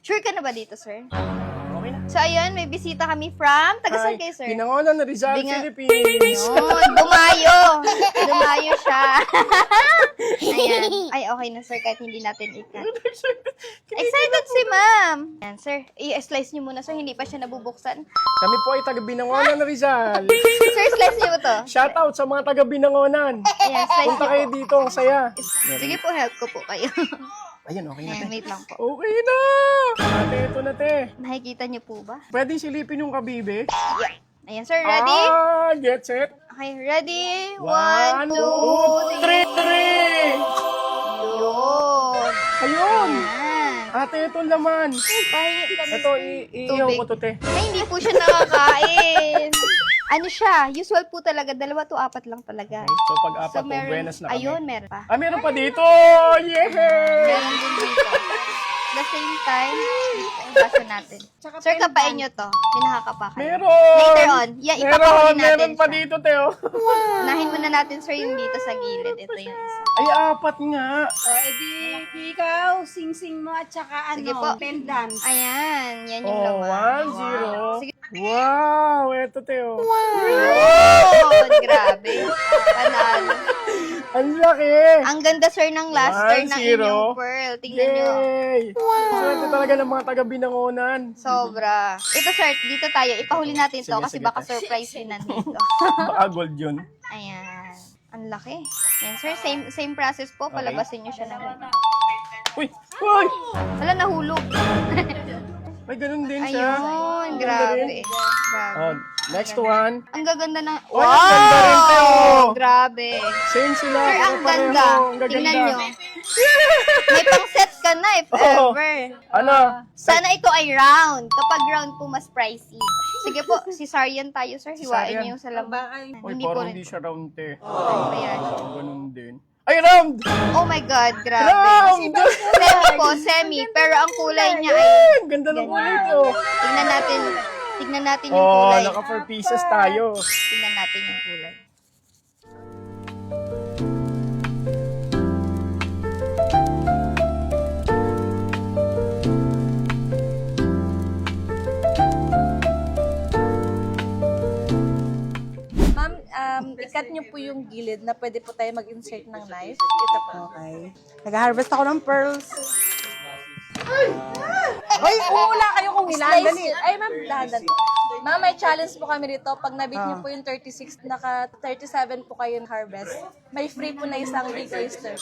Sure ka na ba dito, sir? Okay na. So, ayun, may bisita kami from... Taga-saan kayo, sir? Pinangonan na Rizal, Binga- Philippines. Yun, dumayo. Dumayo siya. Ayan. Ay, okay na, sir, kahit hindi natin ikat. Excited si ma'am. Ayan, sir. I-slice niyo muna, sir. Hindi pa siya nabubuksan. Kami po ay taga Binangonan na Rizal. Sir, slice niyo to. Shoutout sa mga taga Binangonan. Ayan, slice Punta niyo kayo po. dito, ang saya. Sige po, help ko po kayo. Ayun, okay na, Ayan, te. wait lang po. Okay na! Ate, ito na, te. Nakikita niyo po ba? Pwede silipin yung kabibe? Yeah. Ayan, sir, ready? Get set. Okay, ready? 1, 2, 3. Yun. Ayun! Ayan. Ate, ito laman. Pahingi kami. Ito, iihaw ko to, te. Ay, hindi po siya nakakain. Ano siya? Usual po talaga. 2 to 4 lang talaga. So, pag-apat, buenas na kami. Ayun, meron pa. Ah, meron pa dito! Yeah! Meron din dito. The same time, basa natin. Sir, kapain nyo to. May nakakapa kayo. Meron! Later on. Yeah, ipapahuli natin Meron pa siya. dito, Teo. Unahin muna natin, sir, yung dito sa gilid. Ito yung isa. Ay, 4 nga. O, edi, ikaw, sing-sing mo at saka Sige po. pendant. Ayan. Yan yung Oh, laman. 1-0. Sige. Wow! Eto, Teo. Yun! Grabe. Panalo. Ang laki! Ang ganda, sir, ng luster ng 1-0. inyong pearl. Tingnan nyo. Yay! Swerte talaga ng mga taga-Binangonan. Sobra. Ito, sir, dito tayo. Ipahuli natin to Sige, kasi sige, baka te. surprise din nandito. Baka gold yun. Ayan. Ang laki. Yan, sir. Same process po. Palabasin nyo siya ng ganyan. Uy! Uy! Wala, nahulog. May ganun din siya. Ayun. Ang ganda Grabe. rin. Grabe. Oh, next one. Ang gaganda na. Oh, ang ganda rin, Teo. Grabe. Same sila. Sir, ang pareho. ganda. Ang gaganda. Tingnan nyo. May pang-set ka na if Oo. ever. Ano? Sana ito ay round. Kapag round po, mas pricey. Sige po, cesarean tayo, sir. Hiwain Cesarean. niyo yung sa lambak. Uy, Hindi po parang rin. hindi siya round, te. Ayan. Ganun din. Ay, round! Oh my God, grabe. Round! Semi po, semi. Pero ang kulay niya ay... Ay, ang ganda ng kulay ko. Tignan natin yung Oh, kulay. naka 4 pieces tayo. Tignan natin yung kulay. Ma'am, ikat niyo po yung gilid na pwede po tayo mag-insert ng knife. Ito po. Okay. Nag-harvest ako ng pearls. Ay, umula kayo kung ilan. Dali. Ay, ma'am, dahan. Ma'am, may challenge po kami dito. Pag nabit niyo po yung 36, naka 37 po kayo harvest, may free po na isang big oyster.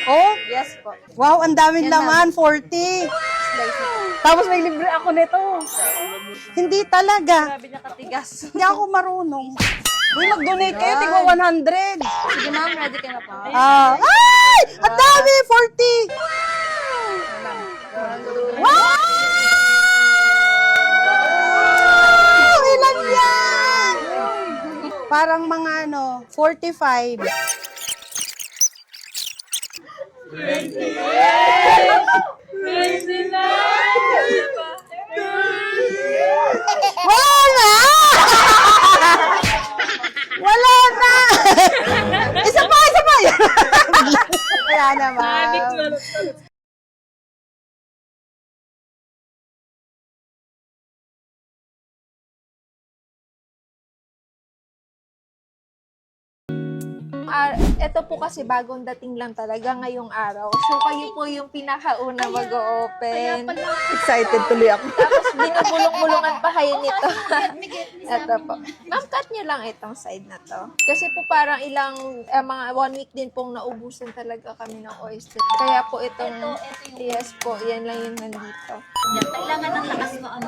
Oh, Yes po. wow, ang daming Yan, laman, 40. Slice niyo. Tapos may libre ako nito. Hindi talaga. Grabe niya katigas. Hindi ako marunong. Uy, mag-donate kayo, tigwa 100. Sige ma'am, ready ka na po. Ay! Ang dami! 40! Wow! Ilan yan? Parang mga 45. Wala na! Wala na! Isa pa! Wala naman. Ito po kasi bagong dating lang talaga ngayong araw. So, kayo po yung pinakauna mag-open. Excited tuloy ako. Tapos, binubulong-bulungan pa kayo nito. Ito po. Ma'am, cut nyo lang itong side na to. Kasi po parang mga 1 week din pong naubusan talaga kami ng oyster. Kaya po itong, yes po, yan lang yung nandito. Kailangan ng lakas mo ang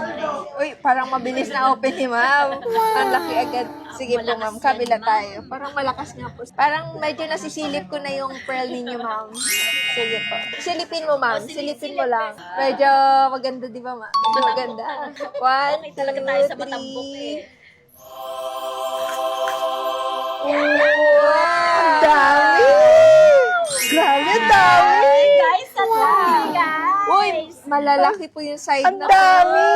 Uy, parang mabilis na open ni ma'am. Ang laki agad. Sige po ma'am, kabila tayo. Parang malakas nga po. Parang medyo nasisilip ko na yung pearl ninyo ma'am. Sige po. Silipin mo ma'am. Silipin mo lang. Medyo maganda di ba ma'am? Medyo maganda. 1, 2, 3. talaga tayo sa Matambok eh. Wow! Dami! Grabe, dami! Guys, sa guys! Uy, malalaki po yung side Ang na. dami!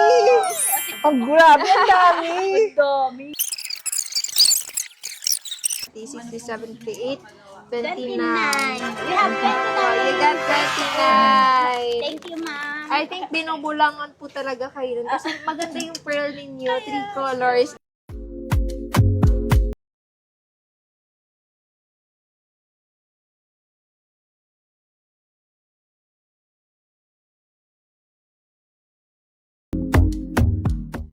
Ang grabe, ang dami! Dami. 60, 78, 29. 29. We have 29. Oh, you got 29. Thank you, ma'am. I think binubulangan po talaga kayo nun. Kasi maganda yung pearl ninyo, 3 colors.